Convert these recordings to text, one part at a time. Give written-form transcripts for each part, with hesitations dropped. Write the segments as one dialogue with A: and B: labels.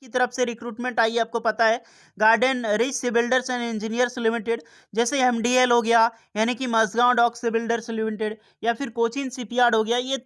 A: की तरफ से रिक्रूटमेंट आई है, आपको पता है। Garden reach ship builders and engineers limited, जैसे एमडीएल हो गया, यानी कि Mazagon dock ship builders limited, या फिर कोचिन शिपयार्ड हो गया। ये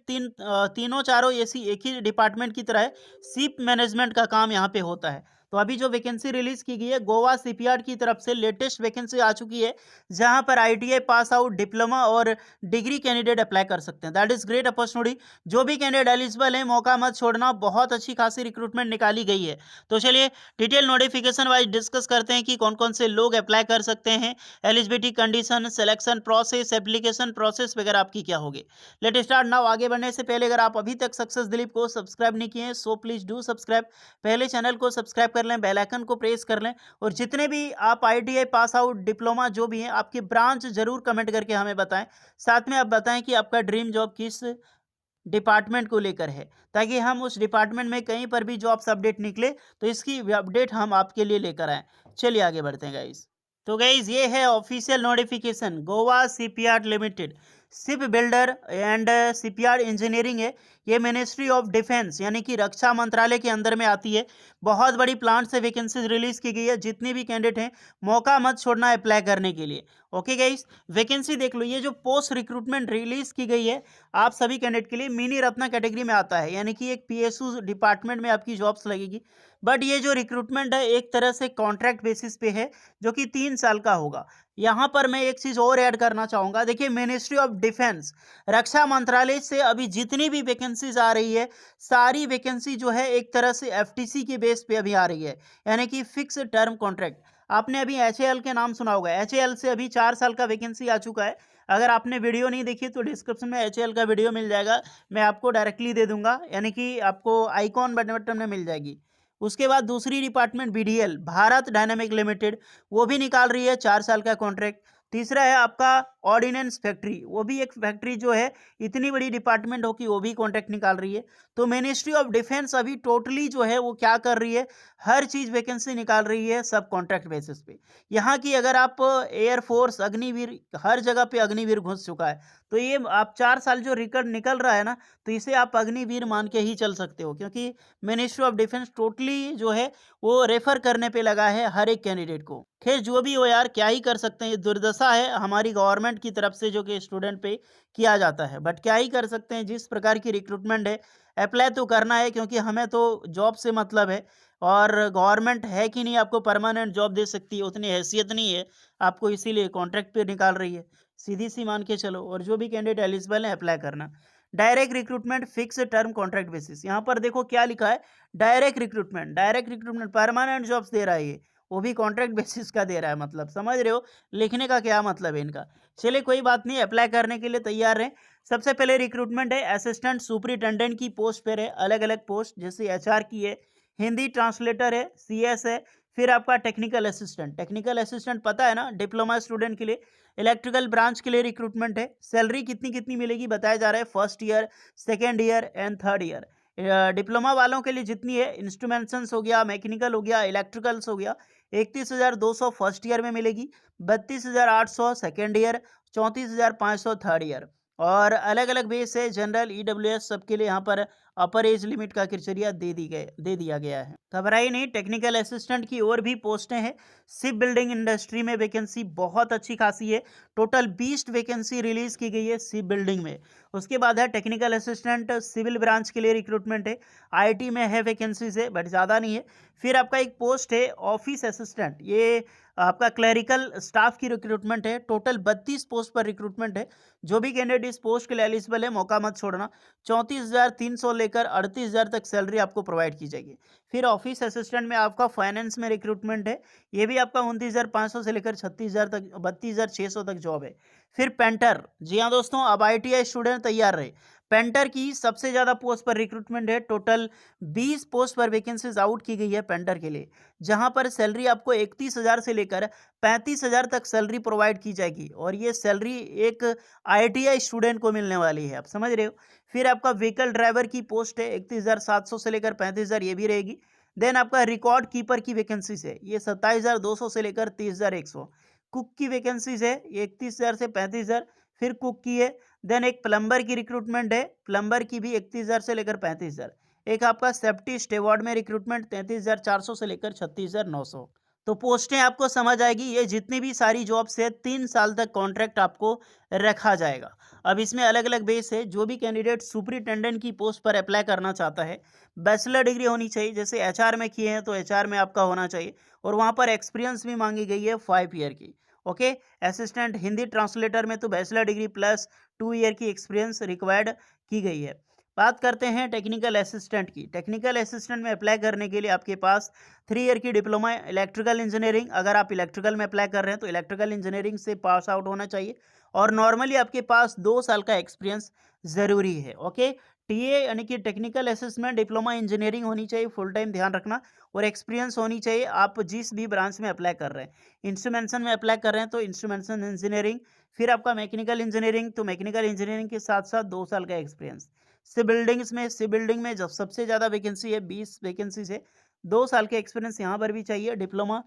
A: तीनों चारों ऐसी एक ही डिपार्टमेंट की तरह है। शिप मैनेजमेंट का काम यहाँ पे होता है। तो अभी जो वैकेंसी रिलीज की गई है गोवा शिपयार्ड की तरफ से, लेटेस्ट वैकेंसी आ चुकी है, जहां पर आईटीआई पास आउट, डिप्लोमा और डिग्री कैंडिडेट अप्लाई कर सकते हैं। That is great opportunity. जो भी कैंडिडेट एलिजिबल है, मौका मत छोड़ना, बहुत अच्छी खासी रिक्रूटमेंट निकाली गई है। तो चलिए डिटेल नोटिफिकेशन वाइज डिस्कस करते हैं कि कौन कौन से लोग अप्लाई कर सकते हैं, eligibility condition, selection process, application process वगैरह आपकी क्या होगी। Let start now. आगे बढ़ने से पहले अगर आप अभी तक सक्सेस दिलीप को सब्सक्राइब नहीं किए हैं, सो प्लीज डू सब्सक्राइब। पहले चैनल को सब्सक्राइब कर लें, बेल आइकन को प्रेस कर लें, और जितने भी आप आईटीआई पास आउट, डिप्लोमा जो भी हैं, आपकी ब्रांच जरूर कमेंट करके हमें बताएं। साथ में आप बताएं कि आपका ड्रीम जॉब किस डिपार्टमेंट को लेकर है, ताकि हम उस डिपार्टमेंट में कहीं पर भी जॉब्स अपडेट निकले तो इसकी अपडेट हम आपके लिए लेकर आए। चलिए आगे बढ़ते हैं गाइस। तो गाइस ये है official notification, Goa shipyard limited, ship builder and shipyard engineering है। ये मिनिस्ट्री ऑफ डिफेंस यानी कि रक्षा मंत्रालय के अंदर में आती है। बहुत बड़ी प्लांट से वैकेंसी रिलीज की गई है। जितने भी कैंडिडेट हैं, मौका मत छोड़ना अप्लाई करने के लिए। ओके गाइस, वैकेंसी देख लो। ये जो पोस्ट रिक्रूटमेंट रिलीज की गई है आप सभी कैंडिडेट के लिए, मिनी रत्ना कैटेगरी में आता है, यानी कि एक पीएसयू डिपार्टमेंट में आपकी जॉब्स लगेगी। बट ये जो रिक्रूटमेंट है एक तरह से कॉन्ट्रैक्ट बेसिस पे है, जो कि 3 साल का होगा। यहाँ पर मैं एक चीज़ और ऐड करना चाहूँगा। देखिए, मिनिस्ट्री ऑफ डिफेंस, रक्षा मंत्रालय से अभी जितनी भी वैकेंसीज आ रही है, सारी वैकेंसी जो है एक तरह से एफटीसी के बेस पे अभी आ रही है, यानी कि फिक्स टर्म कॉन्ट्रैक्ट। आपने अभी एचएएल के नाम सुना होगा। एचएएल से अभी 4 साल का वैकेंसी आ चुका है। अगर आपने वीडियो नहीं देखी तो डिस्क्रिप्शन में एचएएल का वीडियो मिल जाएगा, मैं आपको डायरेक्टली दे दूंगा, यानी कि आपको आइकॉन बटन में मिल जाएगी। उसके बाद दूसरी department BDL, Bharat dynamic limited, वो भी निकाल रही है 4 साल का कॉन्ट्रैक्ट। तीसरा है आपका ऑर्डिनेंस फैक्ट्री, वो भी एक फैक्ट्री जो है, इतनी बड़ी डिपार्टमेंट हो कि वो भी कॉन्ट्रैक्ट निकाल रही है। तो मिनिस्ट्री ऑफ डिफेंस अभी टोटली जो है वो क्या कर रही है, हर चीज वैकेंसी निकाल रही है, सब कॉन्ट्रैक्ट बेसिस पे। यहाँ की अगर आप एयरफोर्स, अग्निवीर, हर जगह पे अग्निवीर घुस चुका है, तो ये आप 4 साल जो रिकॉर्ड निकल रहा है ना, तो इसे आप अग्निवीर मान के ही चल सकते हो, क्योंकि मिनिस्ट्री ऑफ डिफेंस टोटली जो है वो रेफर करने पे लगा है हर एक कैंडिडेट को। खैर जो भी हो यार, क्या ही कर सकते हैं, ये दुर्दशा है हमारी गवर्नमेंट की तरफ से जो कि स्टूडेंट पे किया जाता है। बट क्या ही कर सकते हैं, जिस प्रकार की रिक्रूटमेंट है अप्लाई तो करना है, क्योंकि हमें तो जॉब से मतलब है। और गवर्नमेंट है कि नहीं आपको परमानेंट जॉब दे सकती है, उतनी हैसियत नहीं है आपको, इसीलिए कॉन्ट्रैक्ट पे निकाल रही है। सीधी सी मान के चलो। और जो भी कैंडिडेट एलिजिबल है अप्लाई करना। Direct recruitment, fix term contract basis, यहाँ पर देखो क्या लिखा है, direct recruitment. Direct recruitment permanent jobs दे रहा है ये, वो भी कॉन्ट्रैक्ट बेसिस का दे रहा है। मतलब समझ रहे हो लिखने का क्या मतलब है इनका। चलिए कोई बात नहीं, अप्लाई करने के लिए तैयार रहें। सबसे पहले रिक्रूटमेंट है असिस्टेंट सुपरिटेंडेंट की पोस्ट पर है, अलग अलग पोस्ट, जैसे एचआर की है, हिंदी ट्रांसलेटर है, सीएस है, फिर आपका टेक्निकल असिस्टेंट। टेक्निकल असिस्टेंट पता है ना, डिप्लोमा स्टूडेंट के लिए, इलेक्ट्रिकल ब्रांच के लिए रिक्रूटमेंट है। सैलरी कितनी कितनी मिलेगी बताया जा रहा है, first year, second year and third year. Diploma वालों के लिए जितनी है, इंस्ट्रूमेंटेशंस हो गया, मैकेनिकल हो गया, इलेक्ट्रिकल्स हो गया, 31,200 फर्स्ट ईयर में मिलेगी, 32,800 सेकेंड ईयर, 34,500 थर्ड ईयर। और अलग अलग बेस है, जनरल, ईडब्ल्यूएस सबके लिए यहाँ पर अपर एज लिमिट का क्राइटेरिया दे दिया गया है। घबराइए नहीं, टेक्निकल असिस्टेंट की और भी पोस्टें हैं। शिप बिल्डिंग इंडस्ट्री में वैकेंसी बहुत अच्छी खासी है, टोटल 20 वैकेंसी रिलीज की गई है शिप बिल्डिंग में। उसके बाद है टेक्निकल असिस्टेंट, सिविल ब्रांच के लिए रिक्रूटमेंट है, आईटी में है वैकेंसीज है, बट ज़्यादा नहीं है। फिर आपका एक पोस्ट है ऑफिस असिस्टेंट, ये आपका क्लरिकल स्टाफ की रिक्रूटमेंट है, टोटल 32 पोस्ट पर रिक्रूटमेंट है। जो भी कैंडिडेट इस पोस्ट के लिए एलिजिबल है, मौका मत छोड़ना। 34,300 लेकर 38,000 तक सैलरी आपको प्रोवाइड की जाएगी। फिर ऑफिस असिस्टेंट में आपका फाइनेंस में रिक्रूटमेंट है, ये भी आपका 29,500 से लेकर 36,000 तक, 32,600 तक जॉब है। फिर पेंटर, जी हाँ दोस्तों, अब आईटीआई स्टूडेंट तैयार रहे। पेंटर की सबसे ज़्यादा पोस्ट पर रिक्रूटमेंट है, टोटल 20 पोस्ट पर वैकेंसीज आउट की गई है पेंटर के लिए, जहां पर सैलरी आपको 31,000 से लेकर 35,000 तक सैलरी प्रोवाइड की जाएगी। और ये सैलरी एक आईटीआई स्टूडेंट को मिलने वाली है, आप समझ रहे हो। फिर आपका व्हीकल ड्राइवर की पोस्ट है, 31,700 से लेकर 35,000, ये भी रहेगी। देन आपका रिकॉर्ड कीपर की वैकेंसीज है, ये 27,200 से लेकर 30,100। कुक की वैकेंसीज है, ये 31,000 से 35,000, फिर कुक की है। देन एक प्लम्बर की रिक्रूटमेंट है, प्लम्बर की भी 31,000 से लेकर 35,000। एक आपका सेफ्टी स्टेवार्ड में रिक्रूटमेंट 33,400 से लेकर 36,900। तो पोस्टें आपको समझ आएगी। ये जितनी भी सारी जॉब्स है 3 साल तक कॉन्ट्रैक्ट आपको रखा जाएगा। अब इसमें अलग अलग बेस है। जो भी कैंडिडेट सुपरिटेंडेंट की पोस्ट पर अप्लाई करना चाहता है, बैचलर डिग्री होनी चाहिए। जैसे एचआर में किए हैं तो एचआर में आपका होना चाहिए, और वहाँ पर एक्सपीरियंस भी मांगी गई है 5 ईयर की। ओके, असिस्टेंट हिंदी ट्रांसलेटर में तो बैचलर डिग्री प्लस 2 ईयर की एक्सपीरियंस रिक्वायर्ड की गई है। बात करते हैं टेक्निकल असिस्टेंट की। टेक्निकल असिस्टेंट में अप्लाई करने के लिए आपके पास 3 ईयर की डिप्लोमा इलेक्ट्रिकल इंजीनियरिंग, अगर आप इलेक्ट्रिकल में अप्लाई कर रहे हैं तो इलेक्ट्रिकल इंजीनियरिंग से पास आउट होना चाहिए, और नॉर्मली आपके पास 2 साल का एक्सपीरियंस ज़रूरी है। ओके, टीए यानी कि टेक्निकल असेसमेंट डिप्लोमा इंजीनियरिंग होनी चाहिए, फुल टाइम ध्यान रखना, और एक्सपीरियंस होनी चाहिए आप जिस भी ब्रांच में अप्लाई कर रहे हैं। इंस्ट्रूमेंटेशन में अप्लाई कर रहे हैं तो इंस्ट्रूमेंटेशन इंजीनियरिंग, फिर आपका मैकेनिकल इंजीनियरिंग, तो मैकेनिकल इंजीनियरिंग के साथ साथ 2 साल का एक्सपीरियंस। सी बिल्डिंग में जब सबसे ज़्यादा वैकेंसी है 20 वैकेंसी से 2 साल के एक्सपीरियंस यहाँ पर भी चाहिए। डिप्लोमा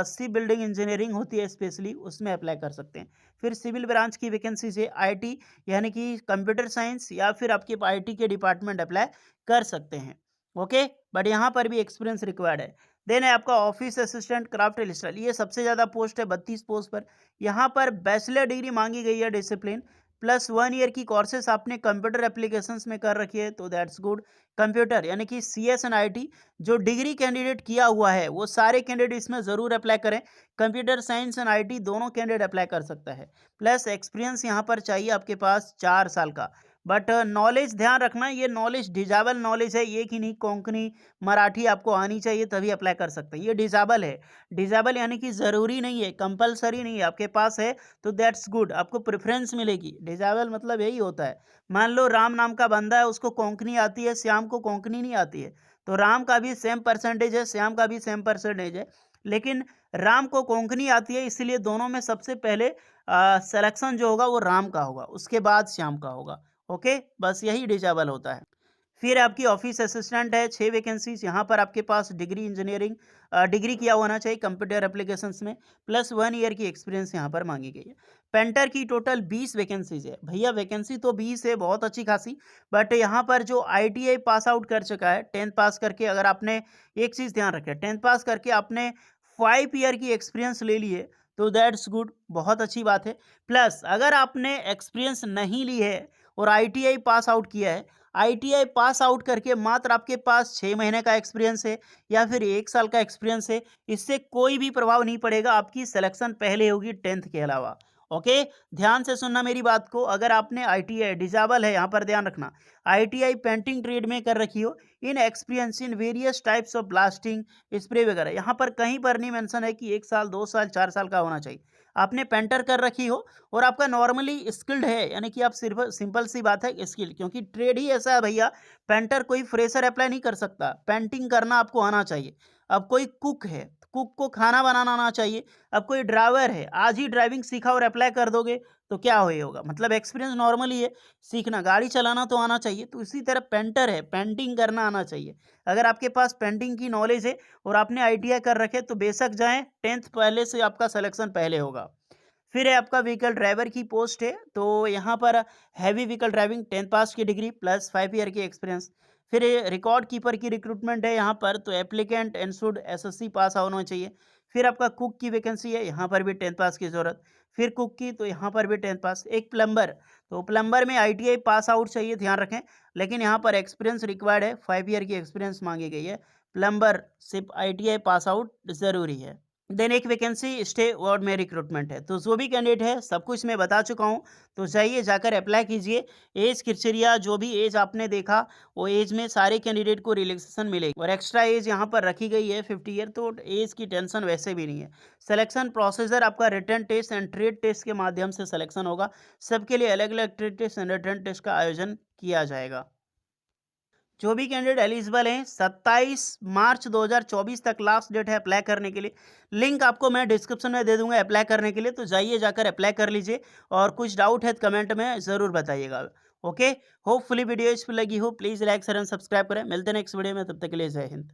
A: सी बिल्डिंग इंजीनियरिंग होती है स्पेशली, उसमें अप्लाई कर सकते हैं। फिर सिविल ब्रांच की वैकेंसी से आईटी यानी कि कंप्यूटर साइंस या फिर आपके आईटी के डिपार्टमेंट अप्लाई कर सकते हैं। ओके, बट यहाँ पर भी एक्सपीरियंस रिक्वायर्ड है। देन है आपका ऑफिस असिस्टेंट क्राफ्ट इलस्ट्रेटर, ये सबसे ज़्यादा पोस्ट है 32 पोस्ट पर। यहाँ पर बैचलर डिग्री मांगी गई है डिसिप्लिन प्लस 1 ईयर की कोर्सेस आपने कंप्यूटर एप्लीकेशंस में कर रखी है तो दैट्स गुड। कंप्यूटर यानी कि सीएस एंड आईटी जो डिग्री कैंडिडेट किया हुआ है वो सारे कैंडिडेट इसमें ज़रूर अप्लाई करें। कंप्यूटर साइंस एंड आईटी दोनों कैंडिडेट अप्लाई कर सकता है। प्लस एक्सपीरियंस यहाँ पर चाहिए आपके पास 4 साल का। बट नॉलेज ध्यान रखना, ये नॉलेज डिजाबल नॉलेज है, ये कि नहीं कोंकणी मराठी आपको आनी चाहिए तभी अप्लाई कर सकते हैं। ये डिजाबल है। डिजाबल यानी कि ज़रूरी नहीं है, कंपलसरी नहीं है, आपके पास है तो दैट्स गुड, आपको प्रेफरेंस मिलेगी। डिजाबल मतलब यही होता है। मान लो राम नाम का बंदा है, उसको कोंकणी आती है, श्याम को कोंकणी नहीं आती है, तो राम का भी सेम परसेंटेज है, श्याम का भी सेम परसेंटेज है, लेकिन राम को कोंकणी आती है, इसलिए दोनों में सबसे पहले सिलेक्शन जो होगा वो राम का होगा, उसके बाद श्याम का होगा। ओके, बस यही डिजेबल होता है। फिर आपकी ऑफिस असिस्टेंट है 6 वैकेंसीज। यहाँ पर आपके पास डिग्री इंजीनियरिंग डिग्री किया होना चाहिए कंप्यूटर एप्लीकेशंस में, प्लस 1 ईयर की एक्सपीरियंस यहाँ पर मांगी गई है। पेंटर की टोटल 20 वैकेंसीज है। भैया वैकेंसी तो 20 है, बहुत अच्छी खासी, बट यहाँ पर जो आईटीआई पास आउट कर चुका है 10th पास करके, अगर आपने एक चीज़ ध्यान रखें 10th पास करके आपने 5 ईयर की एक्सपीरियंस ले लिए तो दैट्स गुड, बहुत अच्छी बात है। प्लस अगर आपने एक्सपीरियंस नहीं ली है और आईटीआई पास आउट किया है, आईटीआई पास आउट करके मात्र आपके पास 6 महीने का एक्सपीरियंस है या फिर 1 साल का एक्सपीरियंस है, इससे कोई भी प्रभाव नहीं पड़ेगा, आपकी सिलेक्शन पहले होगी 10th के अलावा। ओके, ध्यान से सुनना मेरी बात को। अगर आपने आईटीआई डिजेबल है, यहाँ पर ध्यान रखना, आईटीआई पेंटिंग ट्रेड में कर रखी हो, in experience in various types of blasting spray वगैरह, यहाँ पर कहीं पर नहीं मेंशन है कि 1 साल 2 साल 4 साल का होना चाहिए। आपने पेंटर कर रखी हो और आपका नॉर्मली स्किल्ड है, यानी कि आप सिर्फ सिंपल सी बात है स्किल्ड, क्योंकि ट्रेड ही ऐसा है भैया, पेंटर कोई फ्रेशर अप्लाई नहीं कर सकता, पेंटिंग करना आपको आना चाहिए। अब कोई कुक है, कुक को खाना बनाना आना चाहिए। अब कोई ड्राइवर है, आज ही ड्राइविंग सीखा और अप्लाई कर दोगे तो क्या होगा, मतलब एक्सपीरियंस नॉर्मली है, सीखना गाड़ी चलाना तो आना चाहिए। तो इसी तरह पेंटर है, पेंटिंग करना आना चाहिए। अगर आपके पास पेंटिंग की नॉलेज है और आपने आईटीआई कर रखे तो बेशक जाएं, 10th पहले से आपका सिलेक्शन पहले होगा। फिर है आपका व्हीकल ड्राइवर की पोस्ट है, तो यहाँ पर हैवी व्हीकल ड्राइविंग 10th पास की डिग्री प्लस 5 ईयर की एक्सपीरियंस। फिर रिकॉर्ड कीपर की रिक्रूटमेंट है यहाँ पर, तो applicant and should SSC pass होना चाहिए। फिर आपका कुक की वैकेंसी है, यहाँ पर भी 10th पास की ज़रूरत। फिर कुक की तो यहाँ पर भी 10th पास। एक प्लम्बर, तो प्लम्बर में आईटीआई पास आउट चाहिए, ध्यान रखें, लेकिन यहाँ पर एक्सपीरियंस रिक्वायर्ड है, 5 ईयर की एक्सपीरियंस मांगी गई है। प्लम्बर सिर्फ आईटीआई पास आउट ज़रूरी है। देन एक वैकेंसी स्टे वार्ड में रिक्रूटमेंट है, तो जो भी कैंडिडेट है सब कुछ मैं बता चुका हूँ, तो जाइए जाकर अप्लाई कीजिए। एज क्राइटेरिया जो भी एज आपने देखा वो एज में सारे कैंडिडेट को रिलैक्सेशन मिलेगी, और एक्स्ट्रा एज यहाँ पर रखी गई है 50 ईयर, तो एज की टेंशन वैसे भी नहीं है। सिलेक्शन प्रोसीजर आपका written test and trade test के माध्यम से सिलेक्शन होगा। सबके लिए अलग अलग trade test and written test का आयोजन किया जाएगा। जो भी कैंडिडेट एलिजिबल हैं 27 मार्च 2024 तक लास्ट डेट है अप्लाई करने के लिए। लिंक आपको मैं डिस्क्रिप्शन में दे दूंगा अप्लाई करने के लिए, तो जाइए जाकर अप्लाई कर लीजिए, और कुछ डाउट है तो कमेंट में ज़रूर बताइएगा। ओके, होपफुली वीडियो इस पर लगी हो, please like share and subscribe करें। मिलते हैं नेक्स्ट वीडियो में, तब तक के लिए जय हिंद।